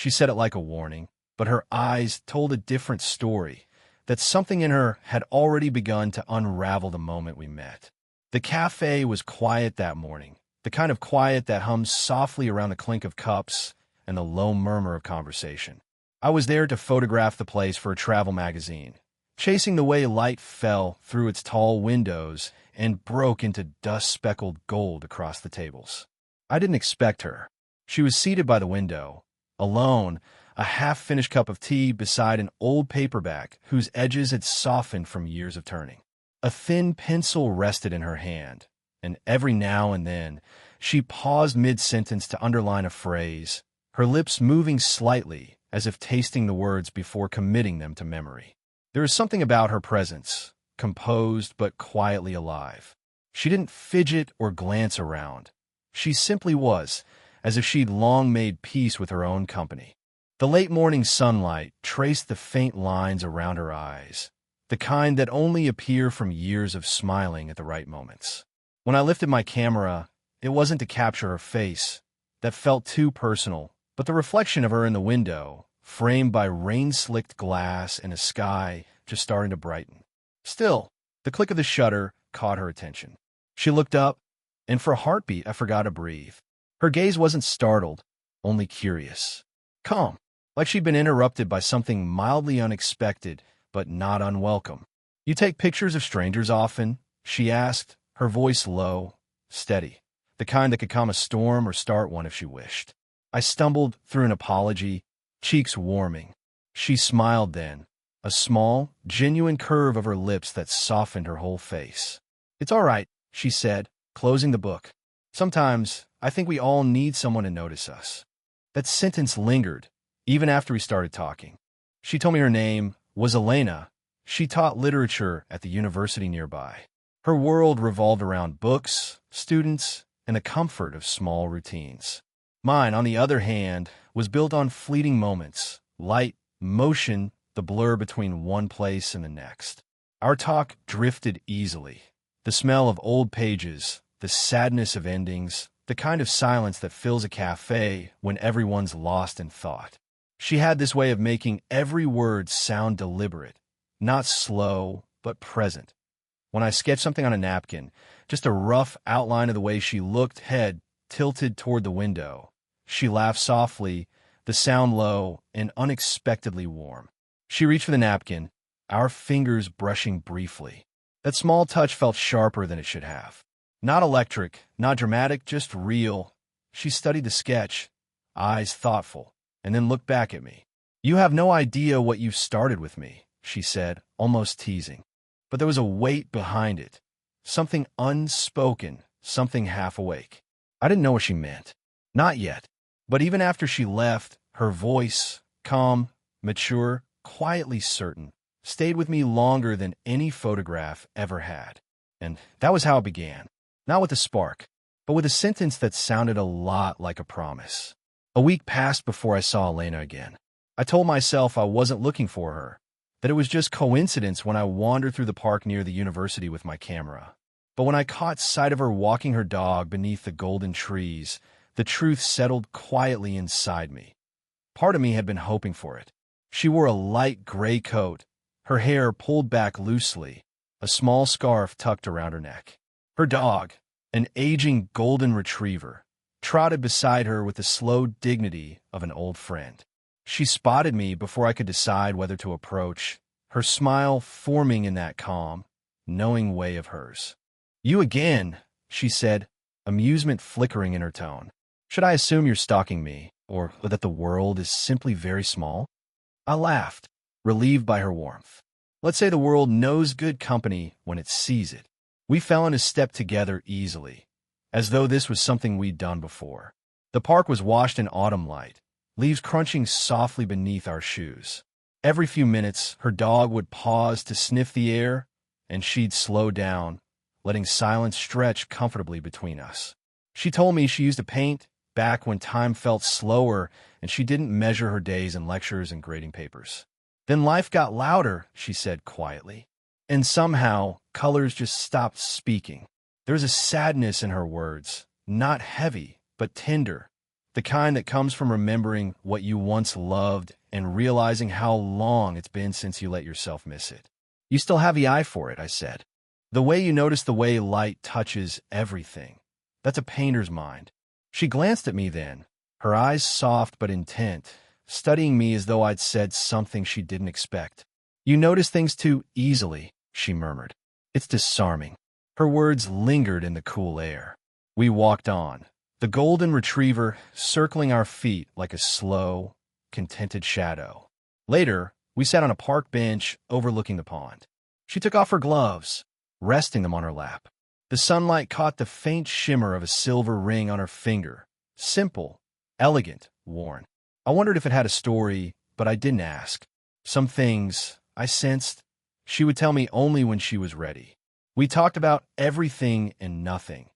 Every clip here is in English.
She said it like a warning, but her eyes told a different story, that something in her had already begun to unravel the moment we met. The cafe was quiet that morning, the kind of quiet that hums softly around the clink of cups and the low murmur of conversation. I was there to photograph the place for a travel magazine, chasing the way light fell through its tall windows and broke into dust-speckled gold across the tables. I didn't expect her. She was seated by the window, alone, a half-finished cup of tea beside an old paperback whose edges had softened from years of turning. A thin pencil rested in her hand, and every now and then she paused mid-sentence to underline a phrase, her lips moving slightly as if tasting the words before committing them to memory. There was something about her presence, composed but quietly alive. She didn't fidget or glance around. She simply was, as if she'd long made peace with her own company. The late morning sunlight traced the faint lines around her eyes, the kind that only appear from years of smiling at the right moments. When I lifted my camera, it wasn't to capture her face. That felt too personal, but the reflection of her in the window, framed by rain-slicked glass and a sky just starting to brighten. Still, the click of the shutter caught her attention. She looked up, and for a heartbeat I forgot to breathe. Her gaze wasn't startled, only curious. Calm, like she'd been interrupted by something mildly unexpected, but not unwelcome. "You take pictures of strangers often?" she asked, her voice low, steady, the kind that could calm a storm or start one if she wished. I stumbled through an apology, cheeks warming. She smiled then, a small, genuine curve of her lips that softened her whole face. "It's all right," she said, closing the book. "Sometimes I think we all need someone to notice us." That sentence lingered, even after we started talking. She told me her name was Elena. She taught literature at the university nearby. Her world revolved around books, students, and the comfort of small routines. Mine, on the other hand, was built on fleeting moments, light, motion, the blur between one place and the next. Our talk drifted easily. The smell of old pages, the sadness of endings, the kind of silence that fills a cafe when everyone's lost in thought. She had this way of making every word sound deliberate, not slow, but present. When I sketched something on a napkin, just a rough outline of the way she looked, head tilted toward the window, she laughed softly, the sound low and unexpectedly warm. She reached for the napkin, our fingers brushing briefly. That small touch felt sharper than it should have. Not electric, not dramatic, just real. She studied the sketch, eyes thoughtful, and then looked back at me. "You have no idea what you've started with me," she said, almost teasing. But there was a weight behind it, something unspoken, something half awake. I didn't know what she meant. Not yet. But even after she left, her voice, calm, mature, quietly certain, stayed with me longer than any photograph ever had. And that was how it began. Not with a spark, but with a sentence that sounded a lot like a promise. A week passed before I saw Elena again. I told myself I wasn't looking for her, that it was just coincidence when I wandered through the park near the university with my camera. But when I caught sight of her walking her dog beneath the golden trees, the truth settled quietly inside me. Part of me had been hoping for it. She wore a light gray coat, her hair pulled back loosely, a small scarf tucked around her neck. Her dog, an aging golden retriever, trotted beside her with the slow dignity of an old friend. She spotted me before I could decide whether to approach, her smile forming in that calm, knowing way of hers. "You again," she said, amusement flickering in her tone. "Should I assume you're stalking me, or that the world is simply very small?" I laughed, relieved by her warmth. "Let's say the world knows good company when it sees it." We fell into step together easily, as though this was something we'd done before. The park was washed in autumn light, leaves crunching softly beneath our shoes. Every few minutes, her dog would pause to sniff the air, and she'd slow down, letting silence stretch comfortably between us. She told me she used to paint back when time felt slower and she didn't measure her days in lectures and grading papers. Then life got louder, she said quietly, and somehow colors just stopped speaking. There was a sadness in her words, not heavy, but tender, The kind that comes from remembering what you once loved and realizing how long it's been since you let yourself miss it. You still have the eye for it, I said. The way you notice the way light touches everything. That's a painter's mind. She glanced at me then, her eyes soft but intent, studying me as though I'd said something she didn't expect. You notice things too easily, she murmured. It's disarming. Her words lingered in the cool air. We walked on, the golden retriever circling our feet like a slow, contented shadow. Later, we sat on a park bench overlooking the pond. She took off her gloves, resting them on her lap. The sunlight caught the faint shimmer of a silver ring on her finger. Simple, elegant, worn. I wondered if it had a story, but I didn't ask. Some things, I sensed, she would tell me only when she was ready. We talked about everything and nothing.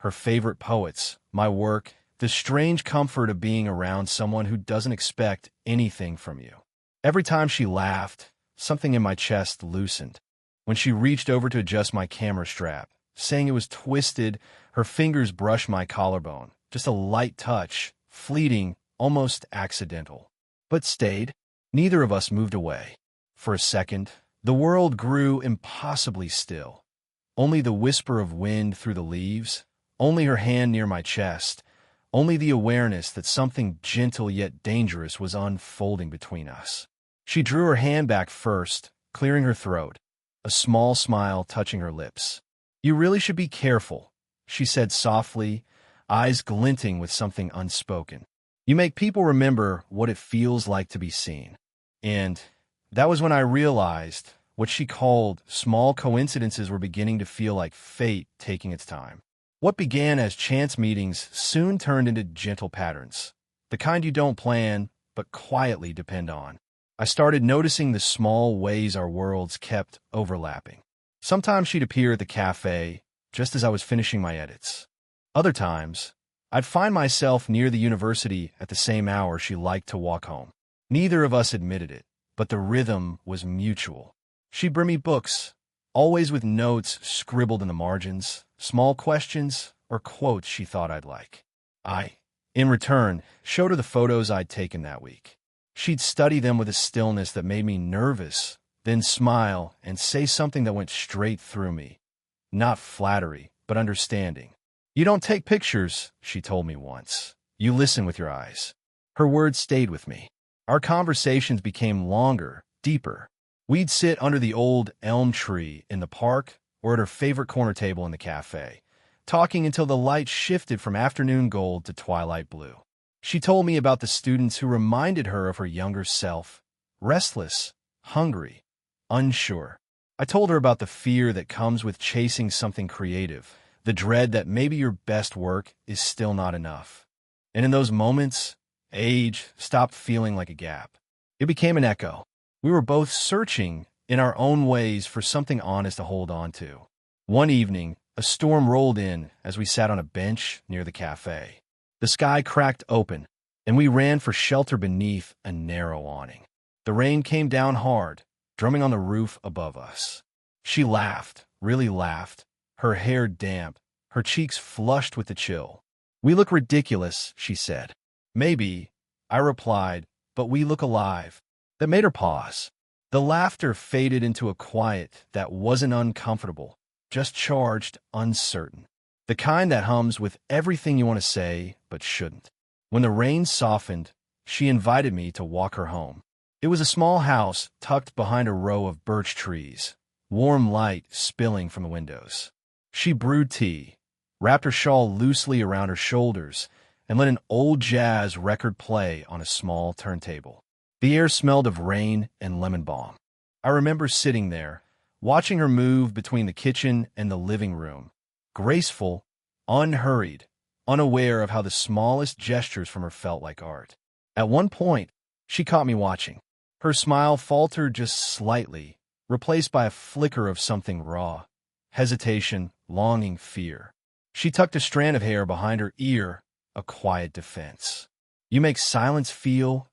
Her favorite poets, my work, the strange comfort of being around someone who doesn't expect anything from you. Every time she laughed, something in my chest loosened. When she reached over to adjust my camera strap, saying it was twisted, her fingers brushed my collarbone. Just a light touch, fleeting, almost accidental. But stayed. Neither of us moved away. For a second, the world grew impossibly still. Only the whisper of wind through the leaves, only her hand near my chest, only the awareness that something gentle yet dangerous was unfolding between us. She drew her hand back first, clearing her throat, a small smile touching her lips. You really should be careful, she said softly, eyes glinting with something unspoken. You make people remember what it feels like to be seen. And that was when I realized what she called small coincidences were beginning to feel like fate taking its time. What began as chance meetings soon turned into gentle patterns, the kind you don't plan, but quietly depend on. I started noticing the small ways our worlds kept overlapping. Sometimes she'd appear at the cafe, just as I was finishing my edits. Other times, I'd find myself near the university at the same hour she liked to walk home. Neither of us admitted it, but the rhythm was mutual. She'd bring me books, always with notes scribbled in the margins, small questions or quotes she thought I'd like. I, in return, showed her the photos I'd taken that week. She'd study them with a stillness that made me nervous, then smile and say something that went straight through me. Not flattery, but understanding. You don't take pictures, she told me once. You listen with your eyes. Her words stayed with me. Our conversations became longer, deeper. We'd sit under the old elm tree in the park or at her favorite corner table in the cafe, talking until the light shifted from afternoon gold to twilight blue. She told me about the students who reminded her of her younger self, restless, hungry, unsure. I told her about the fear that comes with chasing something creative, the dread that maybe your best work is still not enough. And in those moments, age stopped feeling like a gap. It became an echo. We were both searching in our own ways for something honest to hold on to. One evening, a storm rolled in as we sat on a bench near the cafe. The sky cracked open, and we ran for shelter beneath a narrow awning. The rain came down hard, drumming on the roof above us. She laughed, really laughed, her hair damp, her cheeks flushed with the chill. We look ridiculous, she said. Maybe, I replied, but we look alive. That made her pause. The laughter faded into a quiet that wasn't uncomfortable, just charged, uncertain. The kind that hums with everything you want to say, but shouldn't. When the rain softened, she invited me to walk her home. It was a small house tucked behind a row of birch trees, warm light spilling from the windows. She brewed tea, wrapped her shawl loosely around her shoulders, and let an old jazz record play on a small turntable. The air smelled of rain and lemon balm. I remember sitting there, watching her move between the kitchen and the living room, graceful, unhurried, unaware of how the smallest gestures from her felt like art. At one point, she caught me watching. Her smile faltered just slightly, replaced by a flicker of something raw, hesitation, longing, fear. She tucked a strand of hair behind her ear, a quiet defense. You make silence feel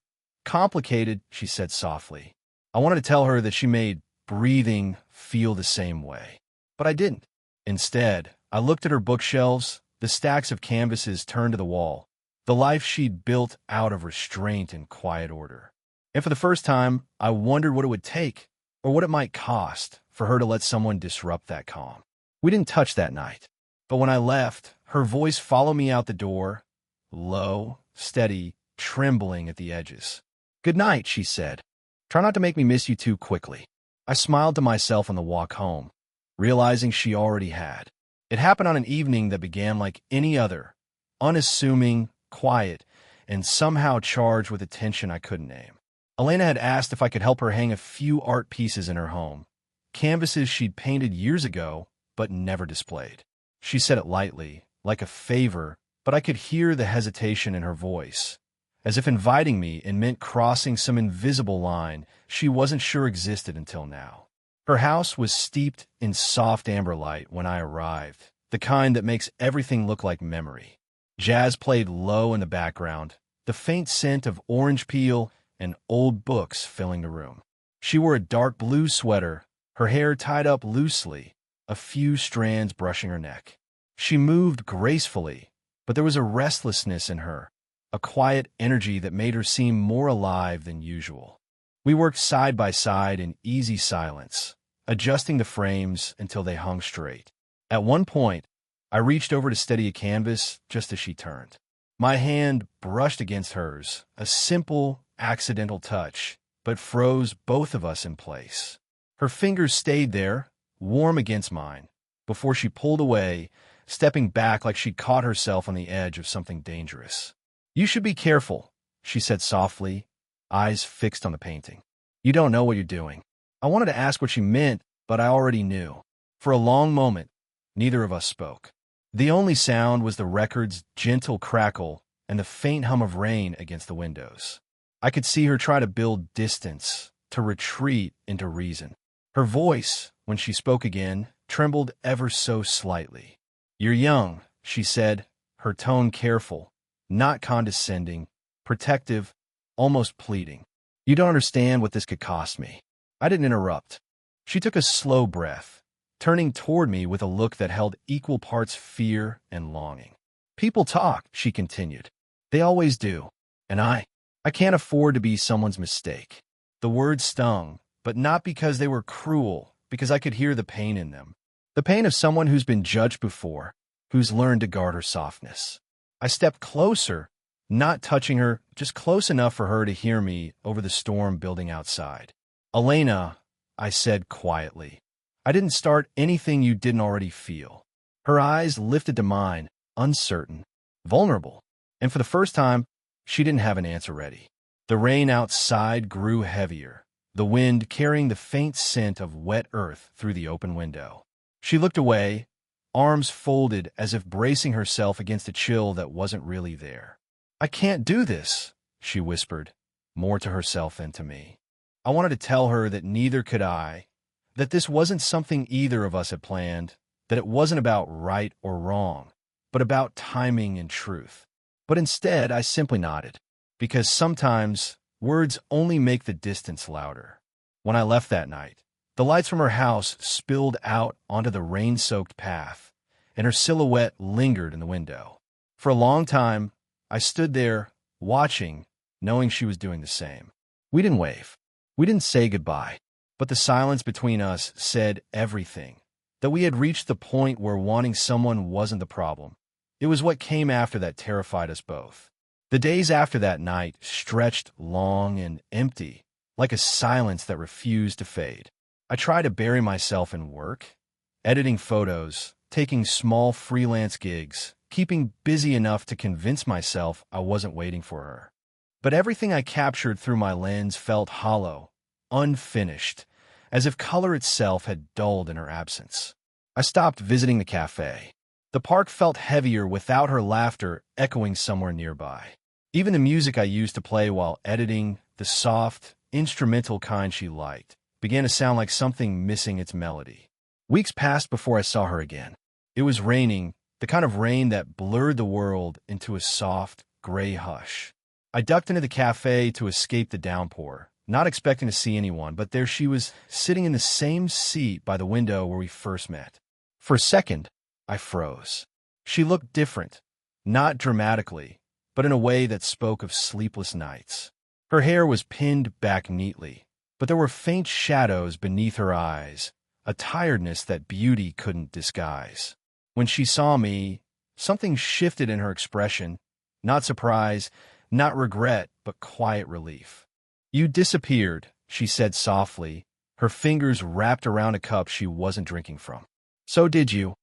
complicated, she said softly. I wanted to tell her that she made breathing feel the same way, but I didn't. Instead, I looked at her bookshelves, the stacks of canvases turned to the wall, the life she'd built out of restraint and quiet order. And for the first time, I wondered what it would take, or what it might cost, for her to let someone disrupt that calm. We didn't touch that night, but when I left, her voice followed me out the door, low, steady, trembling at the edges. "Good night," she said. "Try not to make me miss you too quickly." I smiled to myself on the walk home, realizing she already had. It happened on an evening that began like any other, unassuming, quiet, and somehow charged with a tension I couldn't name. Elena had asked if I could help her hang a few art pieces in her home, canvases she'd painted years ago but never displayed. She said it lightly, like a favor, but I could hear the hesitation in her voice, as if inviting me and meant crossing some invisible line she wasn't sure existed until now. Her house was steeped in soft amber light when I arrived, the kind that makes everything look like memory. Jazz played low in the background, the faint scent of orange peel and old books filling the room. She wore a dark blue sweater, her hair tied up loosely, a few strands brushing her neck. She moved gracefully, but there was a restlessness in her, a quiet energy that made her seem more alive than usual. We worked side by side in easy silence, adjusting the frames until they hung straight. At one point, I reached over to steady a canvas just as she turned. My hand brushed against hers, a simple, accidental touch, but froze both of us in place. Her fingers stayed there, warm against mine, before she pulled away, stepping back like she'd caught herself on the edge of something dangerous. "You should be careful," she said softly, eyes fixed on the painting. "You don't know what you're doing." I wanted to ask what she meant, but I already knew. For a long moment, neither of us spoke. The only sound was the record's gentle crackle and the faint hum of rain against the windows. I could see her try to build distance, to retreat into reason. Her voice, when she spoke again, trembled ever so slightly. "You're young," she said, her tone careful, not condescending, protective, almost pleading. "You don't understand what this could cost me." I didn't interrupt. She took a slow breath, turning toward me with a look that held equal parts fear and longing. "People talk," she continued. "They always do. And I can't afford to be someone's mistake." The words stung, but not because they were cruel, because I could hear the pain in them. The pain of someone who's been judged before, who's learned to guard her softness. I stepped closer, not touching her, just close enough for her to hear me over the storm building outside. "Elena," I said quietly, "I didn't start anything you didn't already feel." Her eyes lifted to mine, uncertain, vulnerable, and for the first time, she didn't have an answer ready. The rain outside grew heavier, the wind carrying the faint scent of wet earth through the open window. She looked away, arms folded as if bracing herself against a chill that wasn't really there. "I can't do this," she whispered, more to herself than to me. I wanted to tell her that neither could I, that this wasn't something either of us had planned, that it wasn't about right or wrong, but about timing and truth. But instead, I simply nodded, because sometimes words only make the distance louder. When I left that night, the lights from her house spilled out onto the rain-soaked path, and her silhouette lingered in the window. For a long time, I stood there, watching, knowing she was doing the same. We didn't wave. We didn't say goodbye, but the silence between us said everything, that we had reached the point where wanting someone wasn't the problem. It was what came after that terrified us both. The days after that night stretched long and empty, like a silence that refused to fade. I tried to bury myself in work, editing photos, taking small freelance gigs, keeping busy enough to convince myself I wasn't waiting for her. But everything I captured through my lens felt hollow, unfinished, as if color itself had dulled in her absence. I stopped visiting the cafe. The park felt heavier without her laughter echoing somewhere nearby. Even the music I used to play while editing, the soft, instrumental kind she liked, began to sound like something missing its melody. Weeks passed before I saw her again. It was raining, the kind of rain that blurred the world into a soft, gray hush. I ducked into the cafe to escape the downpour, not expecting to see anyone, but there she was, sitting in the same seat by the window where we first met. For a second, I froze. She looked different, not dramatically, but in a way that spoke of sleepless nights. Her hair was pinned back neatly, but there were faint shadows beneath her eyes, a tiredness that beauty couldn't disguise. When she saw me, something shifted in her expression, not surprise, not regret, but quiet relief. "You disappeared," she said softly, her fingers wrapped around a cup she wasn't drinking from. "So did you,"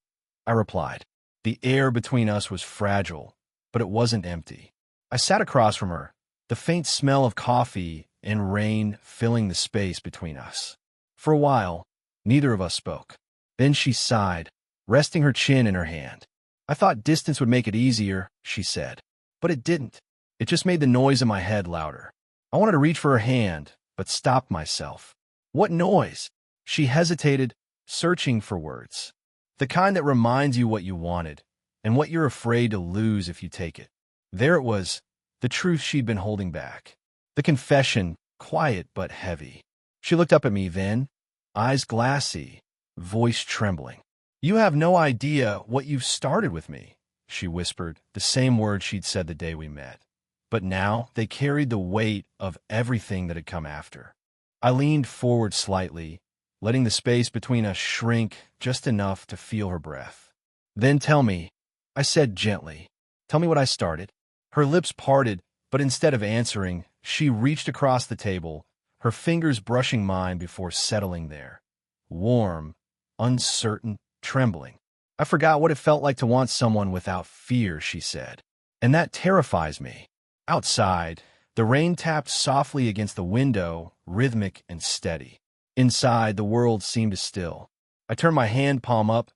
I replied. The air between us was fragile, but it wasn't empty. I sat across from her, the faint smell of coffee and rain filling the space between us. For a while, neither of us spoke. Then she sighed, resting her chin in her hand. "I thought distance would make it easier," she said. "But it didn't. It just made the noise in my head louder." I wanted to reach for her hand, but stopped myself. "What noise?" She hesitated, searching for words. "The kind that reminds you what you wanted, and what you're afraid to lose if you take it." There it was, the truth she'd been holding back. The confession, quiet but heavy. She looked up at me then, eyes glassy, voice trembling. "You have no idea what you've started with me," she whispered, the same words she'd said the day we met. But now they carried the weight of everything that had come after. I leaned forward slightly, letting the space between us shrink just enough to feel her breath. "Then tell me," I said gently. "Tell me what I started." Her lips parted, but instead of answering, she reached across the table, her fingers brushing mine before settling there. Warm, uncertain, trembling. "I forgot what it felt like to want someone without fear," she said. "And that terrifies me." Outside, the rain tapped softly against the window, rhythmic and steady. Inside, the world seemed still. I turned my hand palm up,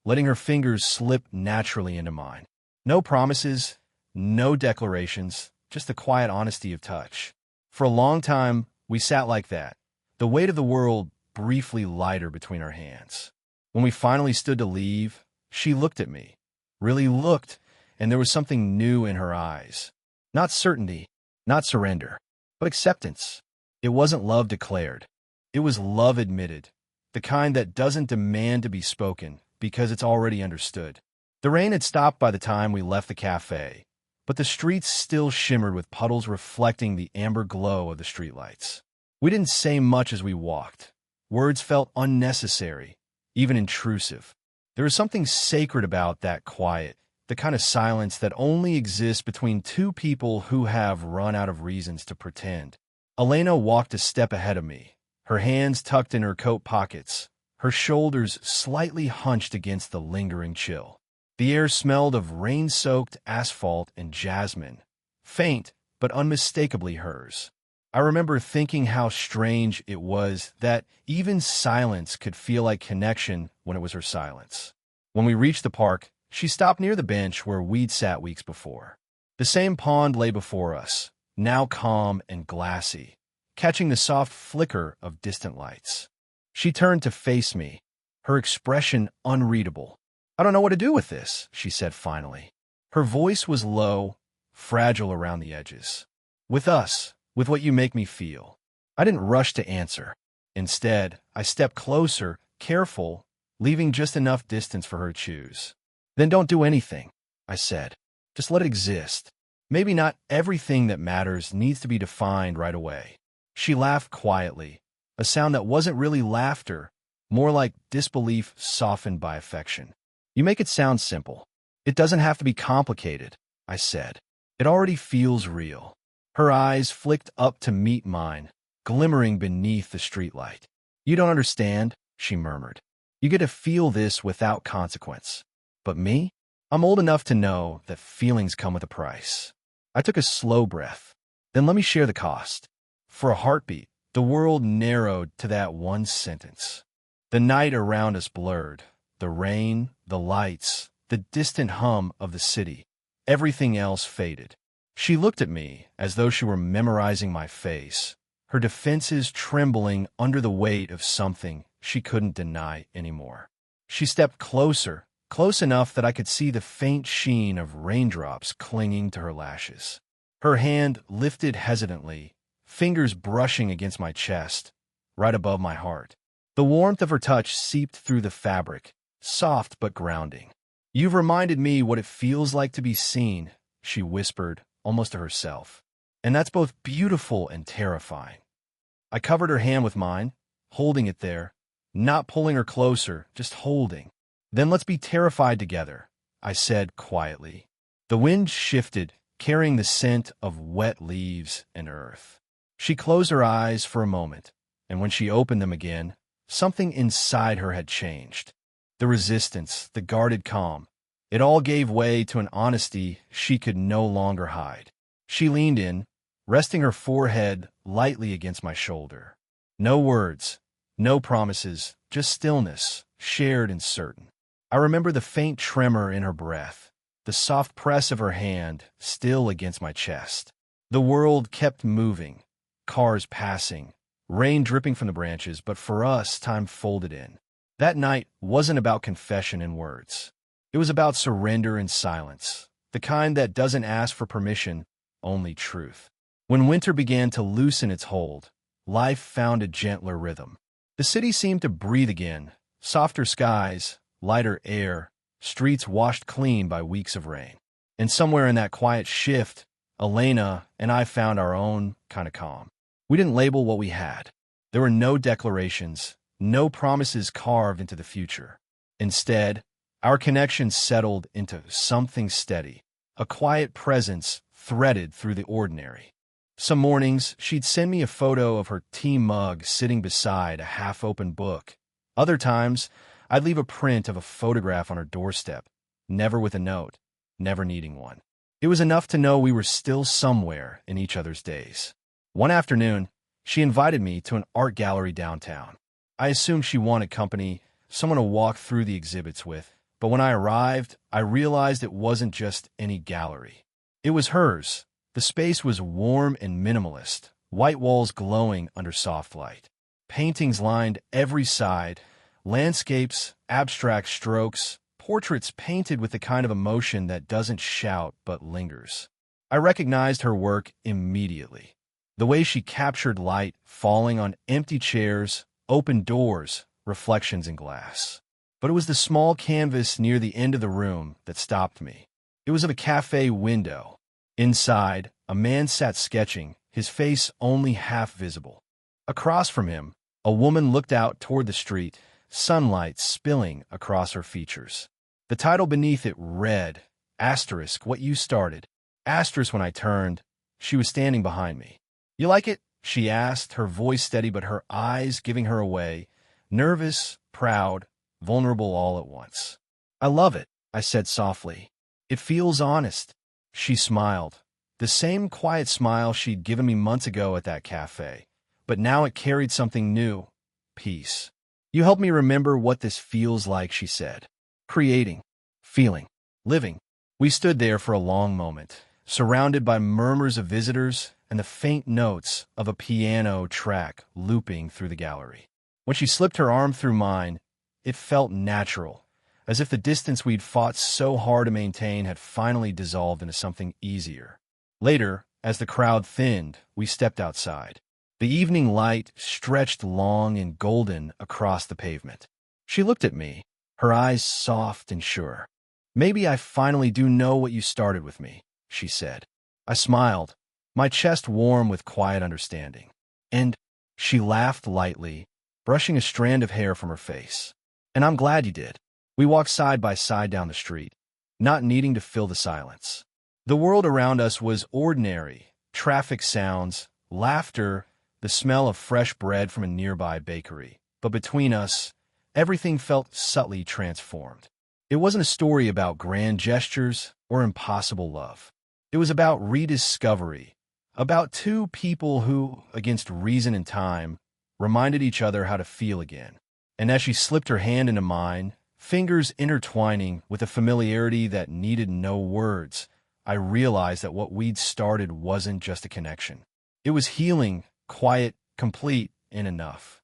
letting her fingers slip naturally into mine. No promises, no declarations, just the quiet honesty of touch. For a long time, we sat like that, the weight of the world briefly lighter between our hands. When we finally stood to leave, she looked at me, really looked, and there was something new in her eyes. Not certainty, not surrender, but acceptance. It wasn't love declared. It was love admitted, the kind that doesn't demand to be spoken because it's already understood. The rain had stopped by the time we left the cafe, but the streets still shimmered with puddles reflecting the amber glow of the streetlights. We didn't say much as we walked. Words felt unnecessary, even intrusive. There was something sacred about that quiet, the kind of silence that only exists between two people who have run out of reasons to pretend. Elena walked a step ahead of me, her hands tucked in her coat pockets, her shoulders slightly hunched against the lingering chill. The air smelled of rain-soaked asphalt and jasmine, faint but unmistakably hers. I remember thinking how strange it was that even silence could feel like connection when it was her silence. When we reached the park, she stopped near the bench where we'd sat weeks before. The same pond lay before us, now calm and glassy, catching the soft flicker of distant lights. She turned to face me, her expression unreadable. "I don't know what to do with this," she said finally. Her voice was low, fragile around the edges. "With us, with what you make me feel." I didn't rush to answer. Instead, I stepped closer, careful, leaving just enough distance for her to choose. "Then don't do anything," I said. "Just let it exist. Maybe not everything that matters needs to be defined right away." She laughed quietly, a sound that wasn't really laughter, more like disbelief softened by affection. "You make it sound simple. It doesn't have to be complicated," I said. "It already feels real." Her eyes flicked up to meet mine, glimmering beneath the streetlight. "You don't understand," she murmured. "You get to feel this without consequence. But me? I'm old enough to know that feelings come with a price." I took a slow breath. "Then let me share the cost." For a heartbeat, the world narrowed to that one sentence. The night around us blurred. The rain, the lights, the distant hum of the city. Everything else faded. She looked at me as though she were memorizing my face, her defenses trembling under the weight of something she couldn't deny anymore. She stepped closer, close enough that I could see the faint sheen of raindrops clinging to her lashes. Her hand lifted hesitantly, fingers brushing against my chest, right above my heart. The warmth of her touch seeped through the fabric, soft but grounding. "You've reminded me what it feels like to be seen," she whispered, almost to herself. And that's both beautiful and terrifying. I covered her hand with mine, holding it there, not pulling her closer, just holding. Then let's be terrified together, I said quietly. The wind shifted, carrying the scent of wet leaves and earth. She closed her eyes for a moment, and when she opened them again, something inside her had changed. The resistance, the guarded calm, it all gave way to an honesty she could no longer hide. She leaned in, resting her forehead lightly against my shoulder. No words, no promises, just stillness, shared and certain. I remember the faint tremor in her breath, the soft press of her hand still against my chest. The world kept moving, cars passing, rain dripping from the branches, but for us, time folded in. That night wasn't about confession in words. It was about surrender in silence, the kind that doesn't ask for permission, only truth. When winter began to loosen its hold, life found a gentler rhythm. The city seemed to breathe again, softer skies, lighter air, streets washed clean by weeks of rain. And somewhere in that quiet shift, Elena and I found our own kind of calm. We didn't label what we had. There were no declarations, no promises carved into the future. Instead, our connection settled into something steady, a quiet presence threaded through the ordinary. Some mornings, she'd send me a photo of her tea mug sitting beside a half-open book. Other times, I'd leave a print of a photograph on her doorstep, never with a note, never needing one. It was enough to know we were still somewhere in each other's days. One afternoon, she invited me to an art gallery downtown. I assumed she wanted company, someone to walk through the exhibits with, but when I arrived, I realized it wasn't just any gallery. It was hers. The space was warm and minimalist, white walls glowing under soft light. Paintings lined every side, landscapes, abstract strokes, portraits painted with the kind of emotion that doesn't shout but lingers. I recognized her work immediately. The way she captured light falling on empty chairs, open doors, reflections in glass. But it was the small canvas near the end of the room that stopped me. It was of a cafe window. Inside, a man sat sketching, his face only half visible. Across from him, a woman looked out toward the street, sunlight spilling across her features. The title beneath it read, "Asterisk, what you started." Asterisk when I turned, she was standing behind me. "You like it?" she asked, her voice steady but her eyes giving her away, nervous, proud, vulnerable all at once. "I love it," I said softly. "It feels honest." She smiled, the same quiet smile she'd given me months ago at that cafe, but now it carried something new, peace. "You helped me remember what this feels like," she said. "Creating, feeling, living." We stood there for a long moment, surrounded by murmurs of visitors and the faint notes of a piano track looping through the gallery. When she slipped her arm through mine, it felt natural, as if the distance we'd fought so hard to maintain had finally dissolved into something easier. Later, as the crowd thinned, we stepped outside. The evening light stretched long and golden across the pavement. She looked at me, her eyes soft and sure. "Maybe I finally do know what you started with me," she said. I smiled, my chest warm with quiet understanding. "And," she laughed lightly, brushing a strand of hair from her face. "And I'm glad you did." We walked side by side down the street, not needing to fill the silence. The world around us was ordinary, traffic sounds, laughter, the smell of fresh bread from a nearby bakery. But between us, everything felt subtly transformed. It wasn't a story about grand gestures or impossible love. It was about rediscovery, about two people who, against reason and time, reminded each other how to feel again. And as she slipped her hand into mine, fingers intertwining with a familiarity that needed no words, I realized that what we'd started wasn't just a connection. It was healing, quiet, complete, and enough.